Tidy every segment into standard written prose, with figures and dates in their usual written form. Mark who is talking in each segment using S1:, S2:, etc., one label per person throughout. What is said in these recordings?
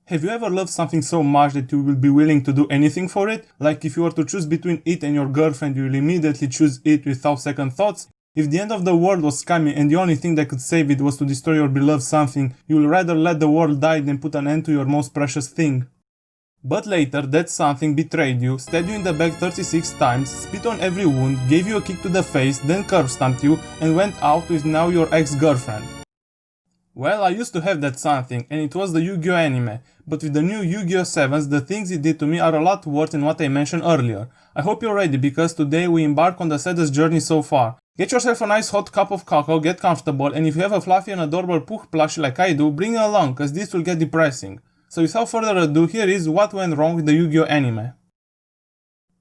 S1: Have you ever loved something so much that you will be willing to do anything for it? Like if you were to choose between it and your girlfriend, you will immediately choose it without second thoughts? If the end of the world was coming and the only thing that could save it was to destroy your beloved something, you will rather let the world die than put an end to your most precious thing. But later, that something betrayed you, stabbed you in the back 36 times, spit on every wound, gave you a kick to the face, then curb stomped you, and went out with now your ex-girlfriend. Well, I used to have that something, and it was the Yu-Gi-Oh anime, but with the new Yu-Gi-Oh 7s, the things it did to me are a lot worse than what I mentioned earlier. I hope you're ready, because today we embark on the saddest journey so far. Get yourself a nice hot cup of cocoa, get comfortable, and if you have a fluffy and adorable Pooh plushie like I do, bring it along, cause this will get depressing. So without further ado, here is what went wrong with the Yu-Gi-Oh anime.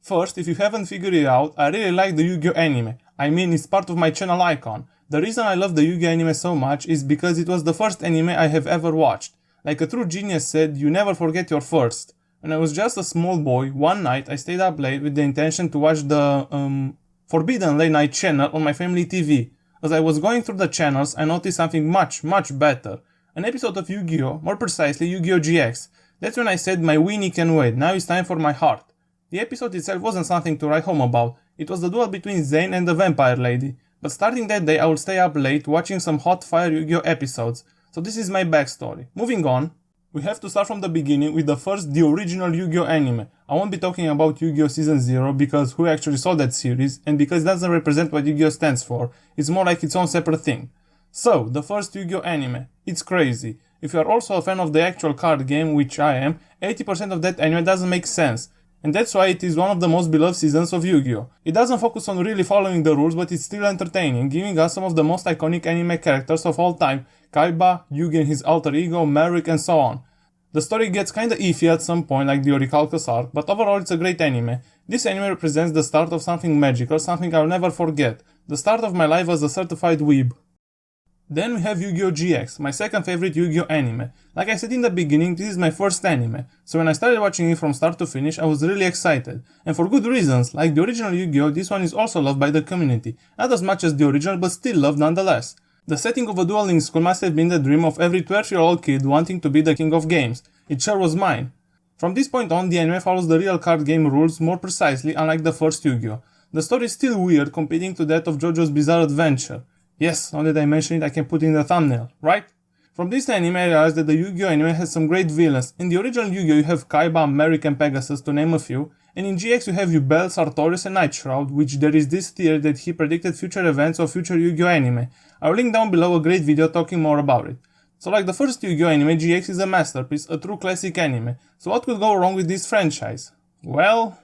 S1: First, if you haven't figured it out, I really like the Yu-Gi-Oh anime. I mean, it's part of my channel icon. The reason I love the Yu-Gi-Oh anime so much is because it was the first anime I have ever watched. Like a true genius said, you never forget your first. When I was just a small boy, one night I stayed up late with the intention to watch the, forbidden late night channel on my family TV. As I was going through the channels, I noticed something much better. An episode of Yu-Gi-Oh, more precisely Yu-Gi-Oh GX. That's when I said my weenie can wait, now it's time for my heart. The episode itself wasn't something to write home about, it was the duel between Zane and the vampire lady. But starting that day I would stay up late watching some hot fire Yu-Gi-Oh episodes. So this is my backstory. Moving on, we have to start from the beginning with the original Yu-Gi-Oh anime. I won't be talking about Yu-Gi-Oh Season 0 because who actually saw that series, and because it doesn't represent what Yu-Gi-Oh stands for, it's more like its own separate thing. So, the first Yu-Gi-Oh anime. It's crazy. If you are also a fan of the actual card game, which I am, 80% of that anime doesn't make sense. And that's why it is one of the most beloved seasons of Yu-Gi-Oh! It doesn't focus on really following the rules, but it's still entertaining, giving us some of the most iconic anime characters of all time, Kaiba, Yugi and his alter ego, Merrick and so on. The story gets kinda iffy at some point, like the Orichalcos arc, but overall it's a great anime. This anime represents the start of something magical, something I'll never forget. The start of my life as a certified weeb. Then we have Yu-Gi-Oh GX, my second favorite Yu-Gi-Oh anime. Like I said in the beginning, this is my first anime, so when I started watching it from start to finish, I was really excited. And for good reasons, like the original Yu-Gi-Oh, this one is also loved by the community. Not as much as the original, but still loved nonetheless. The setting of a dueling school must have been the dream of every 12-year-old kid wanting to be the king of games. It sure was mine. From this point on, the anime follows the real card game rules more precisely, unlike the first Yu-Gi-Oh. The story is still weird, competing to that of JoJo's Bizarre Adventure. Yes, now that I mention it, I can put it in the thumbnail, right? From this anime, I realized that the Yu-Gi-Oh anime has some great villains. In the original Yu-Gi-Oh you have Kaiba, Merrick and Pegasus, to name a few, and in GX you have Yubel, Sartorius and Nightshroud, which there is this theory that he predicted future events of future Yu-Gi-Oh anime. I will link down below a great video talking more about it. So like the first Yu-Gi-Oh anime, GX is a masterpiece, a true classic anime. So what could go wrong with this franchise? Well...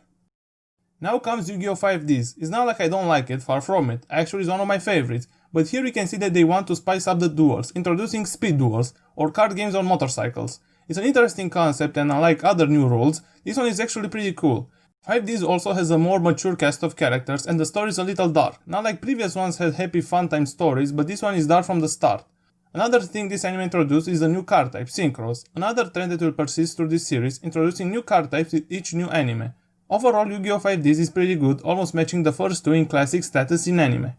S1: Now comes Yu-Gi-Oh 5Ds. It's not like I don't like it, far from it. Actually it's one of my favorites. But here we can see that they want to spice up the duels, introducing speed duels, or card games on motorcycles. It's an interesting concept and unlike other new rules, this one is actually pretty cool. 5Ds also has a more mature cast of characters and the story is a little dark. Not like previous ones had happy fun time stories, but this one is dark from the start. Another thing this anime introduced is a new card type, Synchros, another trend that will persist through this series, introducing new card types with each new anime. Overall, Yu-Gi-Oh 5Ds is pretty good, almost matching the first two in classic status in anime.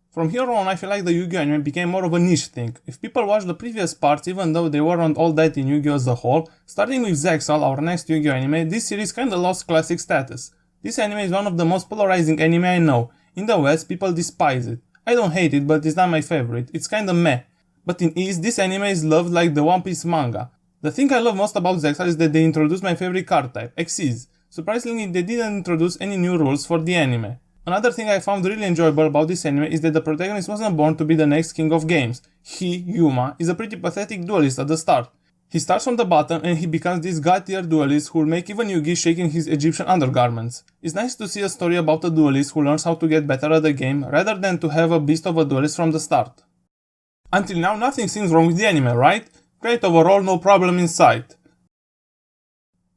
S1: From here on, I feel like the Yu-Gi-Oh anime became more of a niche thing. If people watch the previous parts, even though they weren't all that in Yu-Gi-Oh as a whole, starting with Zexal, our next Yu-Gi-Oh anime, this series kinda lost classic status. This anime is one of the most polarizing anime I know. In the West, people despise it. I don't hate it, but it's not my favorite, it's kinda meh. But in East, this anime is loved like the One Piece manga. The thing I love most about Zexal is that they introduced my favorite card type, Xyz. Surprisingly, they didn't introduce any new rules for the anime. Another thing I found really enjoyable about this anime is that the protagonist wasn't born to be the next king of games. He, Yuma, is a pretty pathetic duelist at the start. He starts from the bottom and he becomes this god-tier duelist who will make even Yugi shake in his Egyptian undergarments. It's nice to see a story about a duelist who learns how to get better at the game rather than to have a beast of a duelist from the start. Until now, nothing seems wrong with the anime, right? Great overall, no problem in sight.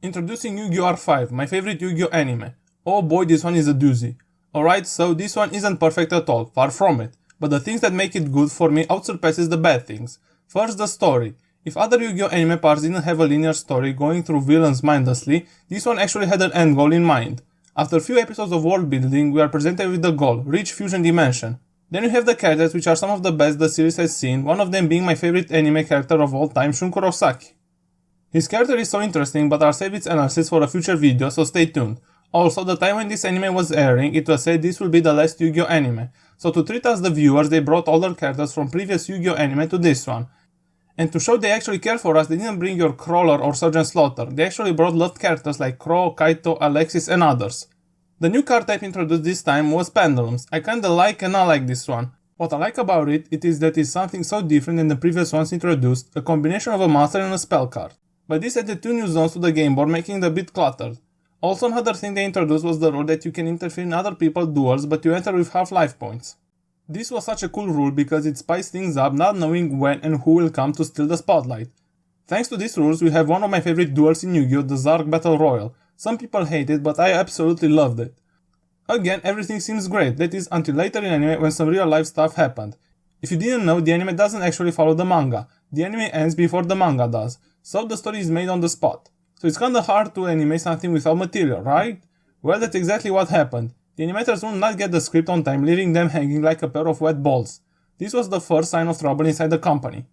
S1: Introducing Yu-Gi-Oh! R5, my favorite Yu-Gi-Oh! Anime. Oh boy, this one is a doozy. Alright, so this one isn't perfect at all, far from it, but the things that make it good for me outsurpasses the bad things. First, the story. If other Yu-Gi-Oh! Anime parts didn't have a linear story going through villains mindlessly, this one actually had an end goal in mind. After a few episodes of world building, we are presented with the goal, reach fusion dimension. Then we have the characters which are some of the best the series has seen, one of them being my favorite anime character of all time, Shun Kurosaki. His character is so interesting, but I'll save its analysis for a future video, so stay tuned. Also, the time when this anime was airing, it was said this will be the last Yu-Gi-Oh anime. So to treat us the viewers, they brought older characters from previous Yu-Gi-Oh anime to this one. And to show they actually care for us, they didn't bring your Crawler or Sergeant Slaughter. They actually brought loved characters like Crow, Kaito, Alexis, and others. The new card type introduced this time was Pendulums. I kinda like and not like this one. What I like about it is that it's something so different than the previous ones introduced, a combination of a monster and a spell card. But this added 2 new zones to the game board, making it a bit cluttered. Also, another thing they introduced was the rule that you can interfere in other people's duels, but you enter with half life points. This was such a cool rule because it spiced things up, not knowing when and who will come to steal the spotlight. Thanks to these rules, we have one of my favorite duels in Yu-Gi-Oh! The Zark Battle Royal. Some people hate it, but I absolutely loved it. Again, everything seems great, that is until later in anime when some real life stuff happened. If you didn't know, the anime doesn't actually follow the manga. The anime ends before the manga does, so the story is made on the spot. So it's kinda hard to animate something without material, right? Well, that's exactly what happened. The animators would not get the script on time, leaving them hanging like a pair of wet balls. This was the first sign of trouble inside the company.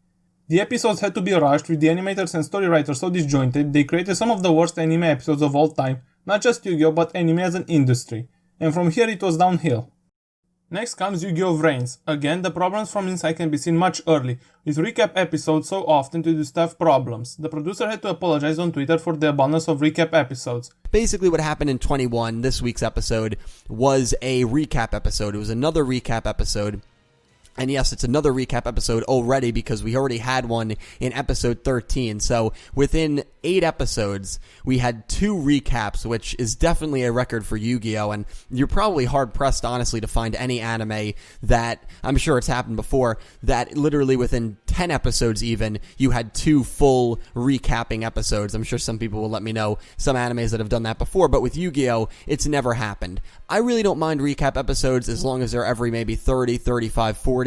S1: The episodes had to be rushed, with the animators and story writers so disjointed, they created some of the worst anime episodes of all time, not just Yu-Gi-Oh! But anime as an industry. And from here it was downhill. Next comes Yu-Gi-Oh! Vrains. Again, the problems from inside can be seen much early, with recap episodes so often to do staff problems. The producer had to apologize on Twitter for the abundance of recap episodes.
S2: Basically what happened in 21, this week's episode, was a recap episode. It was another recap episode. And yes, it's another recap episode already because we already had one in episode 13. So within 8 episodes, we had 2 recaps, which is definitely a record for Yu-Gi-Oh! And you're probably hard-pressed, honestly, to find any anime that, I'm sure it's happened before, that literally within 10 episodes even, you had 2 full recapping episodes. I'm sure some people will let me know some animes that have done that before, but with Yu-Gi-Oh! It's never happened. I really don't mind recap episodes as long as they're every maybe 30, 35, 40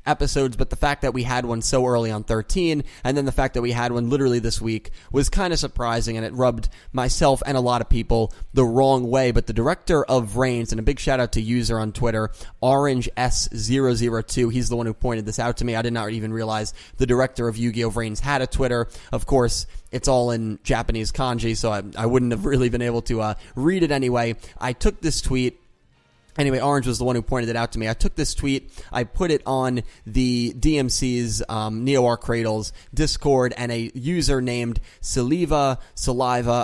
S2: episodes, but the fact that we had one so early on 13, and then the fact that we had one literally this week was kind of surprising, and it rubbed myself and a lot of people the wrong way. But the director of Vrains, and a big shout out to user on Twitter, OrangeS002, he's the one who pointed this out to me. I did not even realize the director of Yu-Gi-Oh! Vrains had a Twitter. Of course, it's all in Japanese kanji, so I wouldn't have really been able to read it anyway. I took this tweet. Anyway, Orange was the one who pointed it out to me. I took this tweet, I put it on the DMC's Neo-Arc Cradles Discord, and a user named Saliva,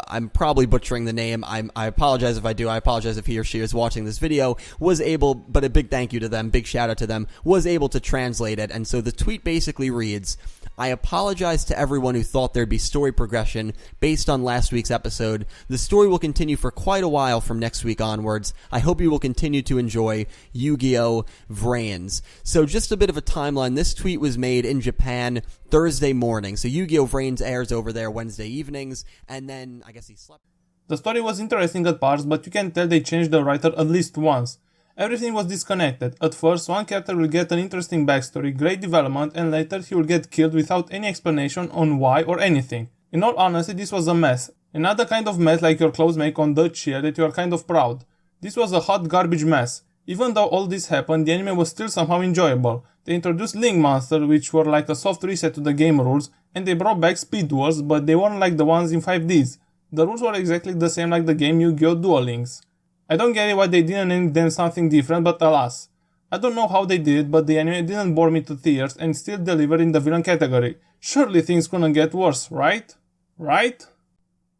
S2: I'm probably butchering the name, I apologize if I do, I apologize if he or she is watching this video, was able, but a big thank you to them, big shout out to them, was able to translate it. And so the tweet basically reads, I apologize to everyone who thought there'd be story progression based on last week's episode. The story will continue for quite a while from next week onwards. I hope you will continue to enjoy Yu-Gi-Oh! Vrains. So just a bit of a timeline. This tweet was made in Japan Thursday morning. So Yu-Gi-Oh! Vrains airs over there Wednesday evenings, and then I guess he slept.
S1: The story was interesting at parts, but you can tell they changed the writer at least once. Everything was disconnected. At first, one character will get an interesting backstory, great development, and later he will get killed without any explanation on why or anything. In all honesty, this was a mess. Another kind of mess like your clothes make on the chair that you are kind of proud. This was a hot garbage mess. Even though all this happened, the anime was still somehow enjoyable. They introduced Link Monster, which were like a soft reset to the game rules, and they brought back Speed Duels, but they weren't like the ones in 5Ds. The rules were exactly the same like the game Yu-Gi-Oh! Duel Links. I don't get it why they didn't name them something different, but alas. I don't know how they did, but the anime didn't bore me to tears and still delivered in the villain category. Surely things couldn't get worse, right? Right?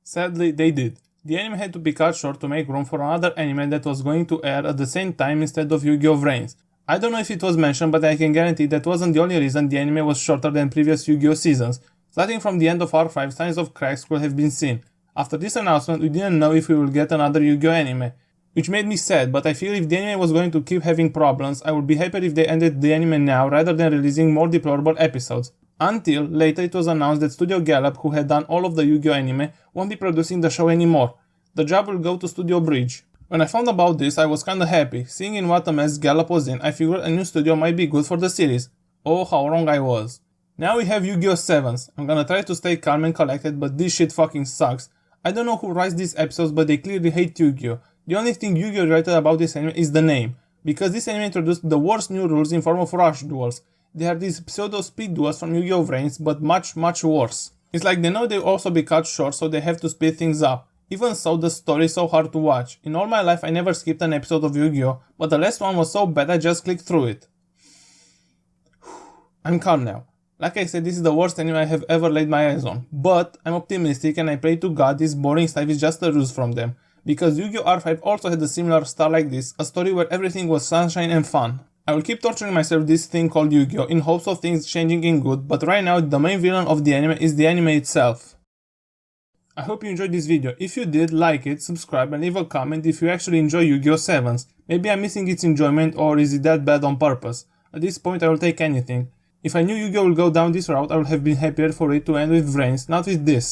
S1: Sadly, they did. The anime had to be cut short to make room for another anime that was going to air at the same time instead of Yu-Gi-Oh! Vrains. I don't know if it was mentioned, but I can guarantee that wasn't the only reason the anime was shorter than previous Yu-Gi-Oh! Seasons. Starting from the end of Arc 5, signs of cracks could have been seen. After this announcement, we didn't know if we would get another Yu-Gi-Oh! Anime. Which made me sad, but I feel if the anime was going to keep having problems, I would be happier if they ended the anime now rather than releasing more deplorable episodes. Until later it was announced that Studio Gallop, who had done all of the Yu-Gi-Oh! Anime, won't be producing the show anymore. The job will go to Studio Bridge. When I found about this, I was kinda happy. Seeing in what a mess Gallop was in, I figured a new studio might be good for the series. Oh, how wrong I was. Now we have Yu-Gi-Oh! 7s. I'm gonna try to stay calm and collected, but this shit fucking sucks. I don't know who writes these episodes, but they clearly hate Yu-Gi-Oh! The only thing Yu-Gi-Oh! Rated about this anime is the name, because this anime introduced the worst new rules in form of rush duels. They are these pseudo speed duels from Yu-Gi-Oh! Vrains, but much worse. It's like they know they'll also be cut short, so they have to speed things up. Even so, the story is so hard to watch. In all my life I never skipped an episode of Yu-Gi-Oh, but the last one was so bad I just clicked through it. I'm calm now. Like I said, this is the worst anime I have ever laid my eyes on, but I'm optimistic and I pray to God this boring stuff is just a ruse from them, because Yu-Gi-Oh! R5 also had a similar start like this, a story where everything was sunshine and fun. I will keep torturing myself with this thing called Yu-Gi-Oh! In hopes of things changing in good, but right now the main villain of the anime is the anime itself. I hope you enjoyed this video. If you did, like it, subscribe and leave a comment if you actually enjoy Yu-Gi-Oh! 7s. Maybe I'm missing its enjoyment, or is it that bad on purpose? At this point I will take anything. If I knew Yu-Gi-Oh! Would go down this route, I would have been happier for it to end with Vrains, not with this.